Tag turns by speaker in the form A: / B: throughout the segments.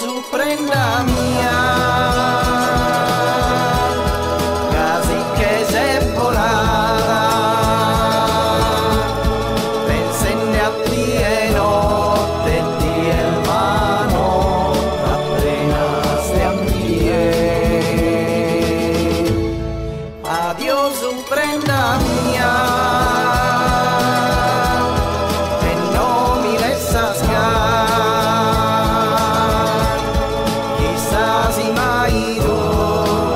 A: su prenda mia, casi che se volata, pensando a ti e notte di mano, appena stiamo addio su prenda mia, e non mi lascia scappare, chissà se mai tu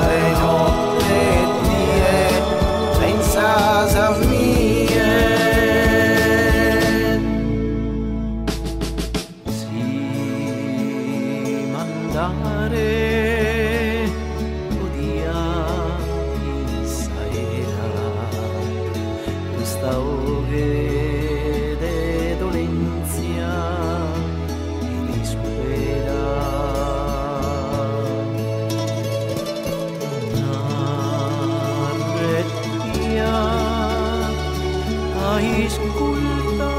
A: e notte die pensas a mie. Si mandare podia chissà era questa ore de dolenzia e dispera. Narretia ascolta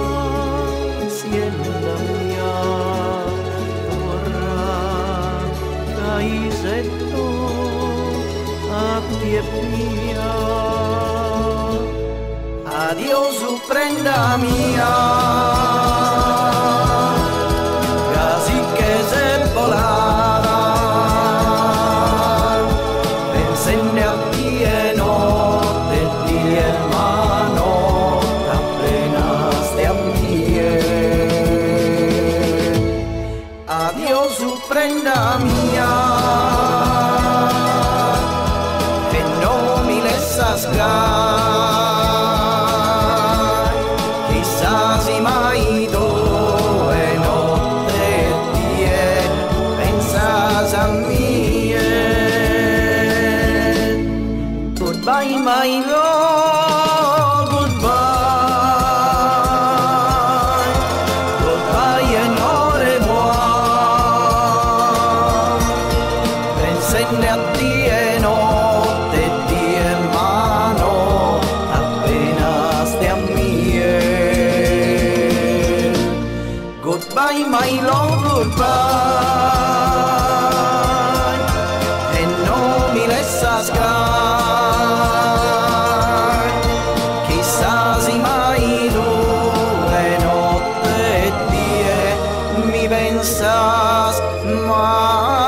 A: siella mia torra caisetto a pie mia. Addio su prenda mia, casi che se volata, pensando a ti e notte di mano, appena stiamo mie. Addio su prenda mia, e non mi lascia scappare, chissà se mai tu e notte die pensas a mie. Goodbye my love, goodbye, goodbye and au revoir, pensando a ti e notte die mano, appena stiamo mie. Goodbye my love, goodbye, e non mi lascia scappare, chissà se mai tu e notte die mi pensas mai.